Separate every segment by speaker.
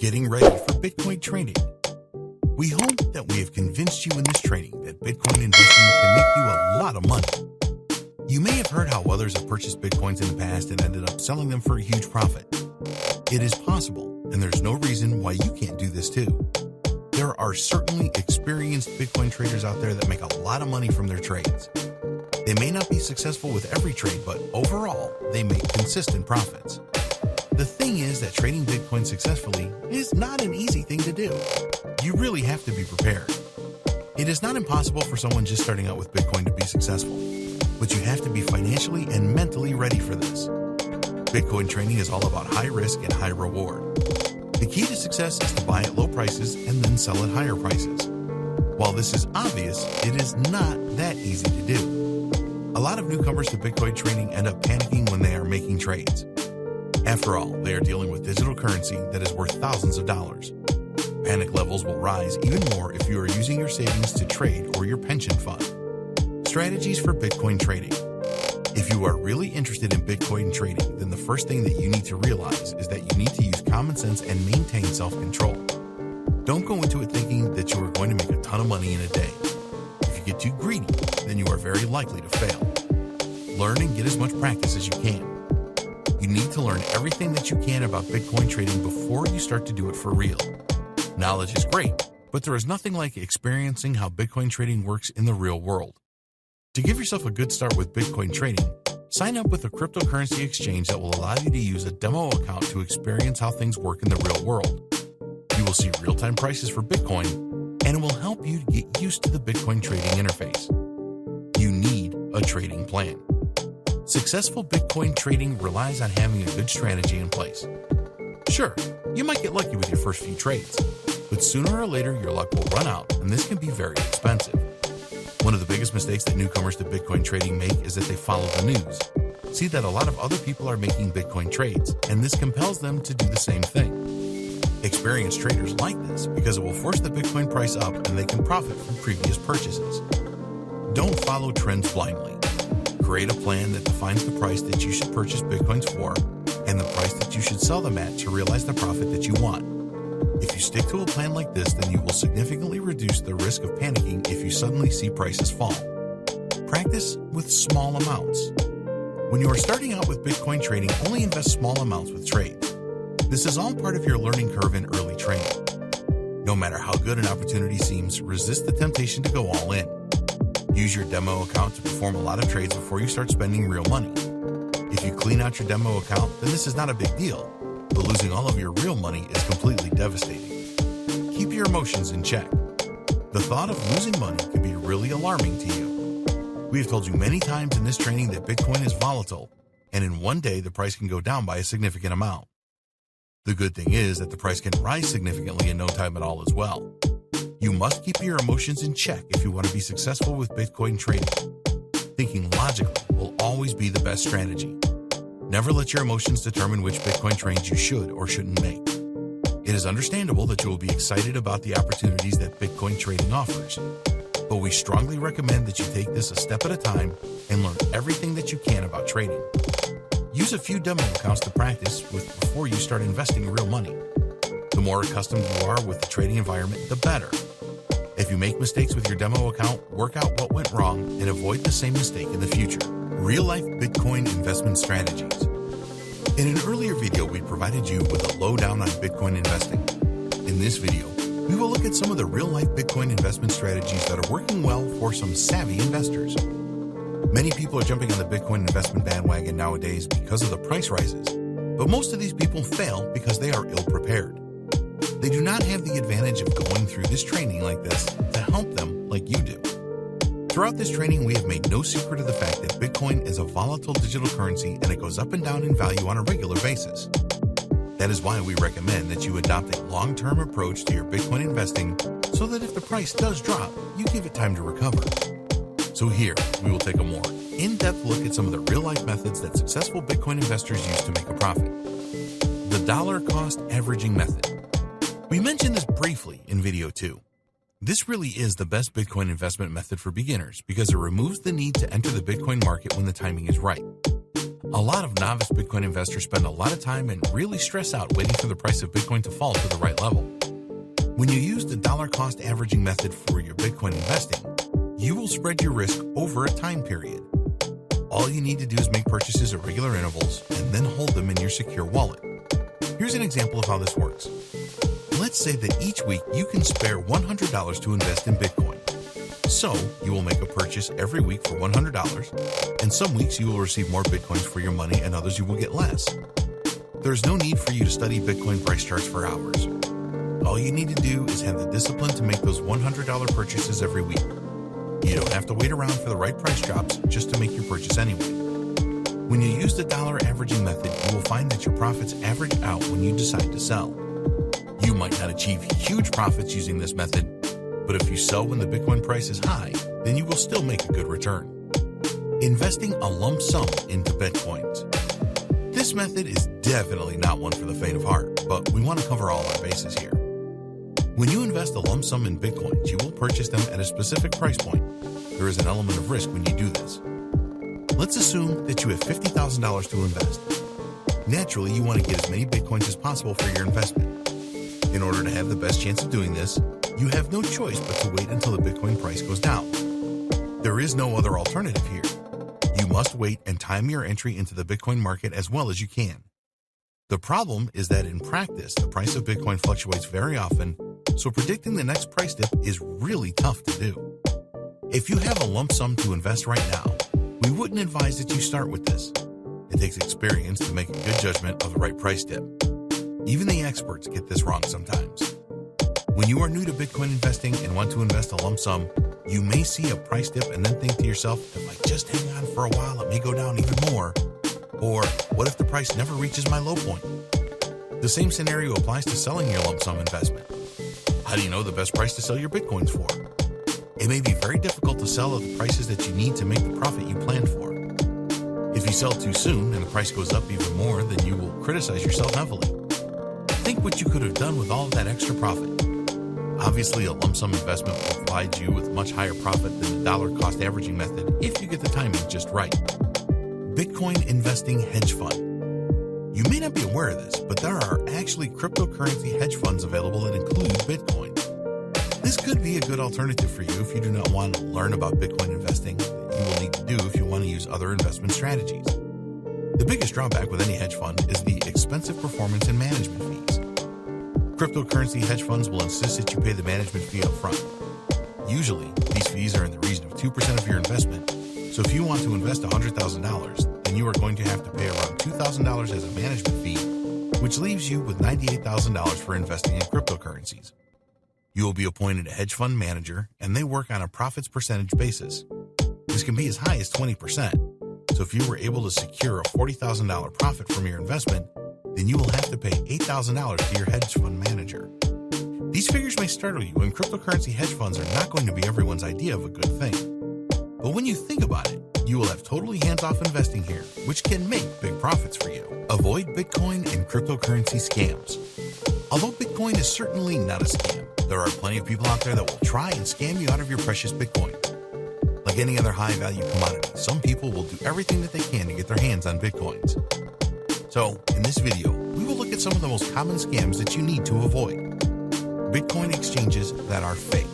Speaker 1: Getting ready for Bitcoin trading. We hope that we have convinced you in this training that Bitcoin investing can make you a lot of money. You may have heard how others have purchased Bitcoins in the past and ended up selling them for a huge profit. It is possible, and there's no reason why you can't do this too. There are certainly experienced Bitcoin traders out there that make a lot of money from their trades. They may not be successful with every trade, but overall, they make consistent profits. The thing is that trading Bitcoin successfully is not an easy thing to do. You really have to be prepared. It is not impossible for someone just starting out with Bitcoin to be successful, but you have to be financially and mentally ready for this. Bitcoin trading is all about high risk and high reward. The key to success is to buy at low prices and then sell at higher prices. While this is obvious, it is not that easy to do. A lot of newcomers to Bitcoin trading end up panicking when they are making trades. After all, they are dealing with digital currency that is worth thousands of dollars. Panic levels will rise even more if you are using your savings to trade or your pension fund. Strategies for Bitcoin trading. If you are really interested in Bitcoin trading, then the first thing that you need to realize is that you need to use common sense and maintain self-control. Don't go into it thinking that you are going to make a ton of money in a day. If you get too greedy, then you are very likely to fail. Learn and get as much practice as you can. You need to learn everything that you can about Bitcoin trading before you start to do it for real. Knowledge is great, but there is nothing like experiencing how Bitcoin trading works in the real world. To give yourself a good start with Bitcoin trading, sign up with a cryptocurrency exchange that will allow you to use a demo account to experience how things work in the real world. You will see real-time prices for Bitcoin, and it will help you to get used to the Bitcoin trading interface. You need a trading plan. Successful Bitcoin trading relies on having a good strategy in place. Sure, you might get lucky with your first few trades, but sooner or later your luck will run out, and this can be very expensive. One of the biggest mistakes that newcomers to Bitcoin trading make is that they follow the news, see that a lot of other people are making Bitcoin trades, and this compels them to do the same thing. Experienced traders like this because it will force the Bitcoin price up and they can profit from previous purchases. Don't follow trends blindly. Create a plan that defines the price that you should purchase Bitcoins for and the price that you should sell them at to realize the profit that you want. If you stick to a plan like this, then you will significantly reduce the risk of panicking if you suddenly see prices fall. Practice with small amounts. When you are starting out with Bitcoin trading, only invest small amounts with trades. This is all part of your learning curve in early training. No matter how good an opportunity seems, resist the temptation to go all in. Use your demo account to perform a lot of trades before you start spending real money. If you clean out your demo account, then this is not a big deal, but losing all of your real money is completely devastating. Keep your emotions in check. The thought of losing money can be really alarming to you. We have told you many times in this training that Bitcoin is volatile, and in one day the price can go down by a significant amount. The good thing is that the price can rise significantly in no time at all as well. You must keep your emotions in check if you want to be successful with Bitcoin trading. Thinking logically will always be the best strategy. Never let your emotions determine which Bitcoin trades you should or shouldn't make. It is understandable that you will be excited about the opportunities that Bitcoin trading offers, but we strongly recommend that you take this a step at a time and learn everything that you can about trading. Use a few demo accounts to practice with before you start investing real money. The more accustomed you are with the trading environment, the better. If you make mistakes with your demo account, work out what went wrong and avoid the same mistake in the future. Real-life Bitcoin investment strategies. In an earlier video, we provided you with a lowdown on Bitcoin investing. In this video, we will look at some of the real-life Bitcoin investment strategies that are working well for some savvy investors. Many people are jumping on the Bitcoin investment bandwagon nowadays because of the price rises, but most of these people fail because they are ill-prepared. They do not have the advantage of going through this training like this to help them like you do. Throughout this training, we have made no secret of the fact that Bitcoin is a volatile digital currency and it goes up and down in value on a regular basis. That is why we recommend that you adopt a long-term approach to your Bitcoin investing so that if the price does drop, you give it time to recover. So here, we will take a more in-depth look at some of the real-life methods that successful Bitcoin investors use to make a profit. The dollar cost averaging method. We mentioned this briefly in video 2. This really is the best Bitcoin investment method for beginners because it removes the need to enter the Bitcoin market when the timing is right. A lot of novice Bitcoin investors spend a lot of time and really stress out waiting for the price of Bitcoin to fall to the right level. When you use the dollar cost averaging method for your Bitcoin investing, you will spread your risk over a time period. All you need to do is make purchases at regular intervals and then hold them in your secure wallet. Here's an example of how this works. Let's say that each week you can spare $100 to invest in Bitcoin. So you will make a purchase every week for $100, and some weeks you will receive more Bitcoins for your money and others you will get less. There's no need for you to study Bitcoin price charts for hours. All you need to do is have the discipline to make those $100 purchases every week. You don't have to wait around for the right price drops just to make your purchase anyway. When you use the dollar averaging method, you will find that your profits average out when you decide to sell. You might not achieve huge profits using this method, but if you sell when the Bitcoin price is high, then you will still make a good return. Investing a lump sum into Bitcoins. This method is definitely not one for the faint of heart, but we want to cover all our bases here. When you invest a lump sum in Bitcoins, you will purchase them at a specific price point. There is an element of risk when you do this. Let's assume that you have $50,000 to invest. Naturally, you want to get as many Bitcoins as possible for your investment. In order to have the best chance of doing this, you have no choice but to wait until the Bitcoin price goes down. There is no other alternative here. You must wait and time your entry into the Bitcoin market as well as you can. The problem is that in practice, the price of Bitcoin fluctuates very often, so predicting the next price dip is really tough to do. If you have a lump sum to invest right now, we wouldn't advise that you start with this. It takes experience to make a good judgment of the right price dip. Even the experts get this wrong sometimes. When you are new to Bitcoin investing and want to invest a lump sum, you may see a price dip and then think to yourself, if I just hang on for a while, it may go down even more. Or what if the price never reaches my low point? The same scenario applies to selling your lump sum investment. How do you know the best price to sell your Bitcoins for? It may be very difficult to sell at the prices that you need to make the profit you planned for. If you sell too soon and the price goes up even more, then you will criticize yourself heavily. Think what you could have done with all of that extra profit. Obviously, a lump sum investment will provide you with much higher profit than the dollar cost averaging method if you get the timing just right. Bitcoin investing hedge fund. You may not be aware of this, but there are actually cryptocurrency hedge funds available that include Bitcoin. This could be a good alternative for you if you do not want to learn about Bitcoin investing that you will need to do if you want to use other investment strategies. The biggest drawback with any hedge fund is the expensive performance and management fees. Cryptocurrency hedge funds will insist that you pay the management fee up front. Usually, these fees are in the region of 2% of your investment, so if you want to invest $100,000, then you are going to have to pay around $2,000 as a management fee, which leaves you with $98,000 for investing in cryptocurrencies. You will be appointed a hedge fund manager, and they work on a profits percentage basis. This can be as high as 20%. So if you were able to secure a $40,000 profit from your investment, then you will have to pay $8,000 to your hedge fund manager. These figures may startle you, and cryptocurrency hedge funds are not going to be everyone's idea of a good thing. But when you think about it, you will have totally hands-off investing here, which can make big profits for you. Avoid Bitcoin and cryptocurrency scams. Although Bitcoin is certainly not a scam, there are plenty of people out there that will try and scam you out of your precious Bitcoin. Like any other high-value commodity, some people will do everything that they can to get their hands on Bitcoins. So, in this video, we will look at some of the most common scams that you need to avoid. Bitcoin exchanges that are fake.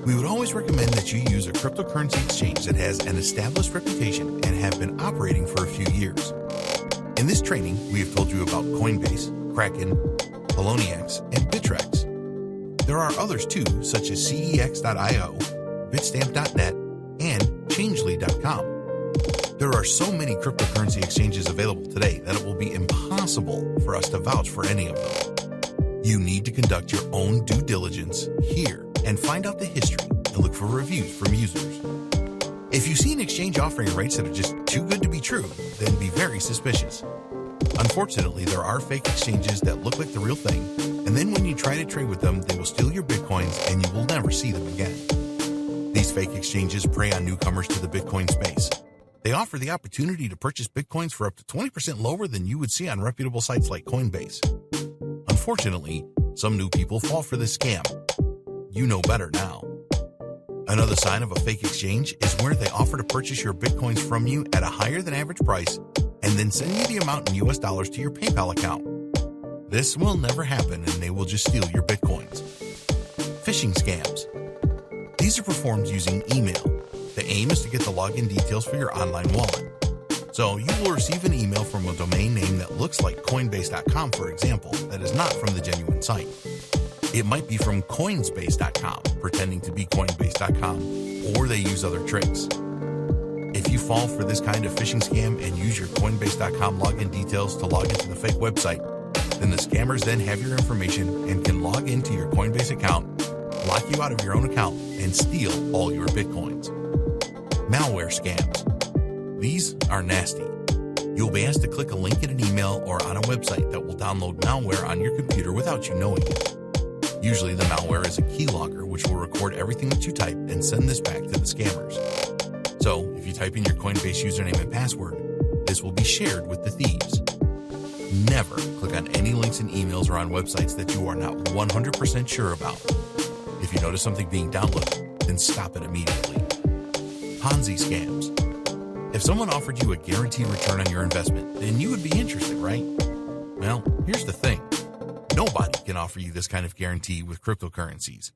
Speaker 1: We would always recommend that you use a cryptocurrency exchange that has an established reputation and have been operating for a few years. In this training, we have told you about Coinbase, Kraken, Poloniex, and Bittrex. There are others too, such as cex.io, bitstamp.net, and changely.com. There are so many cryptocurrency exchanges available today that it will be impossible for us to vouch for any of them. You need to conduct your own due diligence here and find out the history and look for reviews from users. If you see an exchange offering rates that are just too good to be true, then be very suspicious. Unfortunately, there are fake exchanges that look like the real thing, and then when you try to trade with them, they will steal your Bitcoins and you will never see them again. These fake exchanges prey on newcomers to the Bitcoin space. They offer the opportunity to purchase Bitcoins for up to 20% lower than you would see on reputable sites like Coinbase. Unfortunately, some new people fall for this scam. You know better now. Another sign of a fake exchange is where they offer to purchase your Bitcoins from you at a higher than average price and and then send you the amount in US dollars to your PayPal account. This will never happen, and they will just steal your Bitcoins. Phishing scams. These are performed using email. The aim is to get the login details for your online wallet. So you will receive an email from a domain name that looks like Coinbase.com, for example, that is not from the genuine site. It might be from Coinsbase.com, pretending to be Coinbase.com, or they use other tricks. If you fall for this kind of phishing scam and use your Coinbase.com login details to log into the fake website, then the scammers then have your information and can log into your Coinbase account, lock you out of your own account, and steal all your Bitcoins. Malware scams. These are nasty. You'll be asked to click a link in an email or on a website that will download malware on your computer without you knowing it. Usually the malware is a keylogger which will record everything that you type and send this back to the scammers. So if you type in your Coinbase username and password, this will be shared with the thieves. Never click on any links in emails or on websites that you are not 100% sure about. If you notice something being downloaded, then stop it immediately. Ponzi scams. If someone offered you a guaranteed return on your investment, then you would be interested, right? Well, here's the thing. Nobody can offer you this kind of guarantee with cryptocurrencies.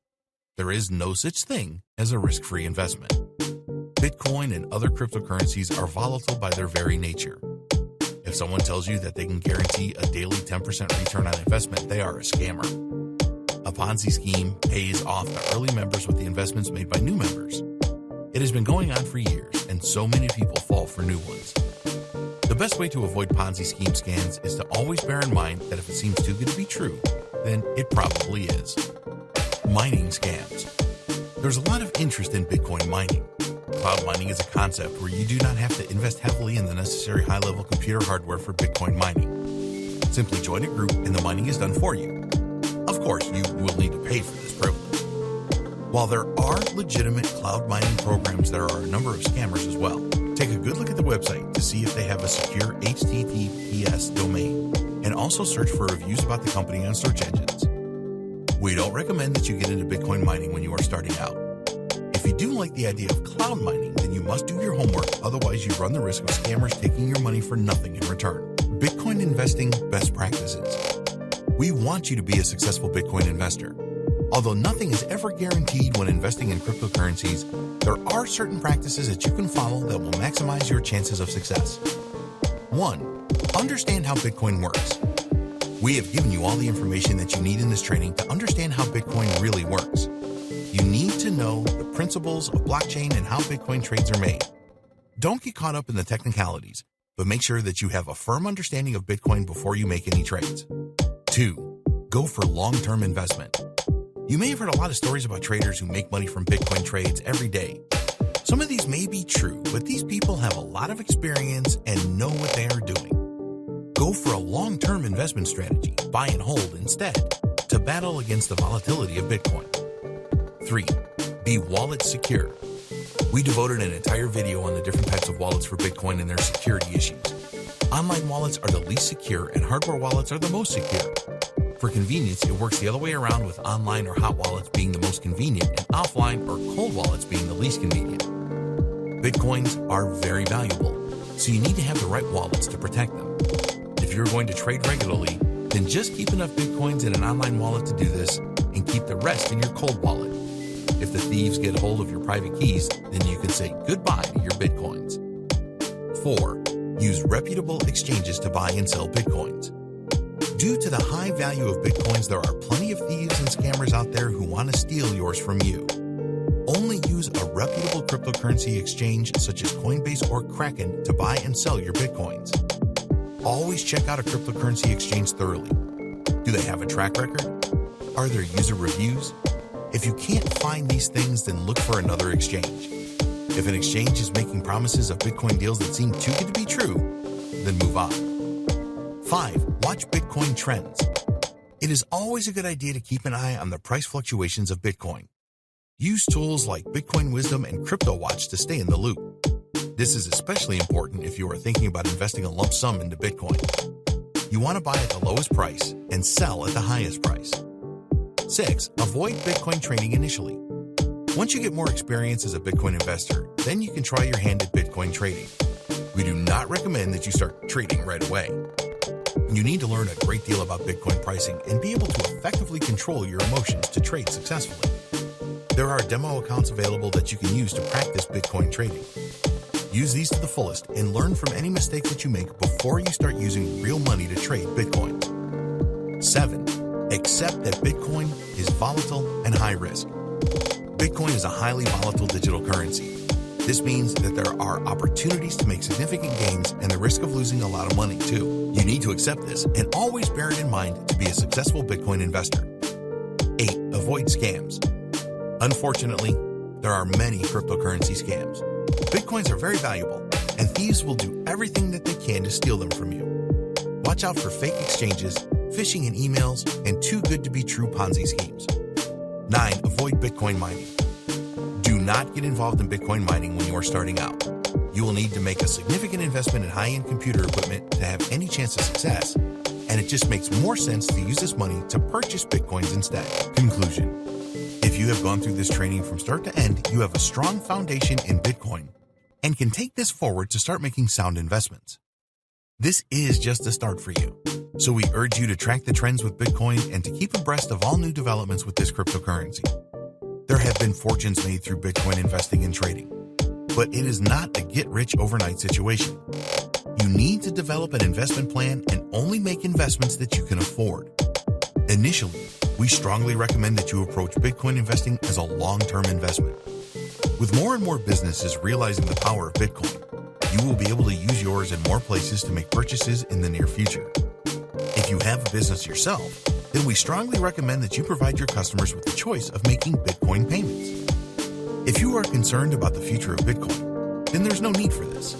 Speaker 1: There is no such thing as a risk-free investment. Bitcoin and other cryptocurrencies are volatile by their very nature. If someone tells you that they can guarantee a daily 10% return on investment, they are a scammer. A Ponzi scheme pays off the early members with the investments made by new members. It has been going on for years, and so many people fall for new ones. The best way to avoid Ponzi scheme scams is to always bear in mind that if it seems too good to be true, then it probably is. Mining scams. There's a lot of interest in Bitcoin mining. Cloud mining is a concept where you do not have to invest heavily in the necessary high-level computer hardware for Bitcoin mining. Simply join a group and the mining is done for you. Of course, you will need to pay for this privilege. While there are legitimate cloud mining programs, there are a number of scammers as well. Take a good look at the website to see if they have a secure HTTPS domain, and also search for reviews about the company on search engines. We don't recommend that you get into Bitcoin mining when you are starting out. If you do like the idea of cloud mining, then you must do your homework, otherwise you run the risk of scammers taking your money for nothing in return. Bitcoin investing best practices. We want you to be a successful Bitcoin investor. Although nothing is ever guaranteed when investing in cryptocurrencies, there are certain practices that you can follow that will maximize your chances of success. 1. Understand how Bitcoin works. We have given you all the information that you need in this training to understand how Bitcoin really works. You need to know the principles of blockchain and how Bitcoin trades are made. Don't get caught up in the technicalities, but make sure that you have a firm understanding of Bitcoin before you make any trades. 2. Go for long-term investment. You may have heard a lot of stories about traders who make money from Bitcoin trades every day. Some of these may be true, but these people have a lot of experience and know what they are doing. Go for a long-term investment strategy, buy and hold instead, to battle against the volatility of Bitcoin. 3. Be wallet secure. We devoted an entire video on the different types of wallets for Bitcoin and their security issues. Online wallets are the least secure and hardware wallets are the most secure. For convenience, it works the other way around, with online or hot wallets being the most convenient and offline or cold wallets being the least convenient. Bitcoins are very valuable, so you need to have the right wallets to protect them. If you're going to trade regularly, then just keep enough Bitcoins in an online wallet to do this and keep the rest in your cold wallet. If the thieves get hold of your private keys, then you can say goodbye to your Bitcoins. 4. Use reputable exchanges to buy and sell Bitcoins. Due to the high value of Bitcoins, there are plenty of thieves and scammers out there who want to steal yours from you. Only use a reputable cryptocurrency exchange such as Coinbase or Kraken to buy and sell your Bitcoins. Always check out a cryptocurrency exchange thoroughly. Do they have a track record? Are there user reviews? If you can't find these things, then look for another exchange. If an exchange is making promises of Bitcoin deals that seem too good to be true, then move on. 5. Watch Bitcoin trends. It is always a good idea to keep an eye on the price fluctuations of Bitcoin. Use tools like Bitcoin Wisdom and CryptoWatch to stay in the loop. This is especially important if you are thinking about investing a lump sum into Bitcoin. You want to buy at the lowest price and sell at the highest price. 6. Avoid Bitcoin trading initially. Once you get more experience as a Bitcoin investor, then you can try your hand at Bitcoin trading. We do not recommend that you start trading right away. You need to learn a great deal about Bitcoin pricing and be able to effectively control your emotions to trade successfully. There are demo accounts available that you can use to practice Bitcoin trading. Use these to the fullest and learn from any mistakes that you make before you start using real money to trade Bitcoin. 7. Accept that Bitcoin is volatile and high risk. Bitcoin is a highly volatile digital currency. This means that there are opportunities to make significant gains and the risk of losing a lot of money too. You need to accept this and always bear it in mind to be a successful Bitcoin investor. 8. Avoid scams. Unfortunately, there are many cryptocurrency scams. Bitcoins are very valuable, and thieves will do everything that they can to steal them from you. Watch out for fake exchanges, phishing and emails, and too good to be true Ponzi schemes. 9. Avoid Bitcoin mining. Do not get involved in Bitcoin mining when you are starting out. You will need to make a significant investment in high-end computer equipment to have any chance of success, and it just makes more sense to use this money to purchase Bitcoins instead. Conclusion. If you have gone through this training from start to end, you have a strong foundation in Bitcoin and can take this forward to start making sound investments. This is just a start for you, so we urge you to track the trends with Bitcoin and to keep abreast of all new developments with this cryptocurrency. There have been fortunes made through Bitcoin investing and trading, but it is not a get-rich-overnight situation. You need to develop an investment plan and only make investments that you can afford. Initially, we strongly recommend that you approach Bitcoin investing as a long-term investment. With more and more businesses realizing the power of Bitcoin, you will be able to use yours in more places to make purchases in the near future. If you have a business yourself, then we strongly recommend that you provide your customers with the choice of making Bitcoin payments. If you are concerned about the future of Bitcoin, then there's no need for this.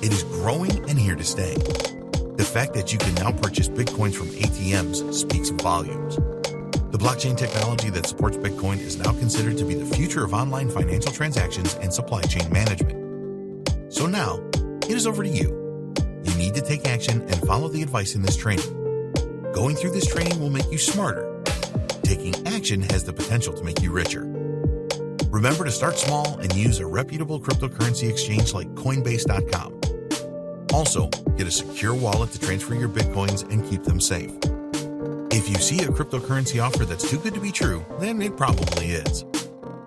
Speaker 1: It is growing and here to stay. The fact that you can now purchase Bitcoins from ATMs speaks volumes. The blockchain technology that supports Bitcoin is now considered to be the future of online financial transactions and supply chain management. So now, it is over to you. You need to take action and follow the advice in this training. Going through this training will make you smarter. Taking action has the potential to make you richer. Remember to start small and use a reputable cryptocurrency exchange like Coinbase.com. Also, get a secure wallet to transfer your Bitcoins and keep them safe. If you see a cryptocurrency offer that's too good to be true, then it probably is.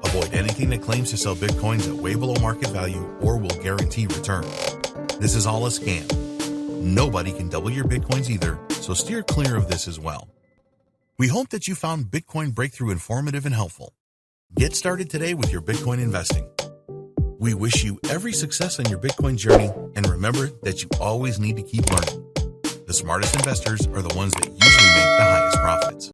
Speaker 1: Avoid anything that claims to sell Bitcoins at way below market value or will guarantee return. This is all a scam. Nobody can double your Bitcoins either, so steer clear of this as well. We hope that you found Bitcoin Breakthrough informative and helpful. Get started today with your Bitcoin investing. We wish you every success on your Bitcoin journey, and remember that you always need to keep learning. The smartest investors are the ones that usually make the highest profits.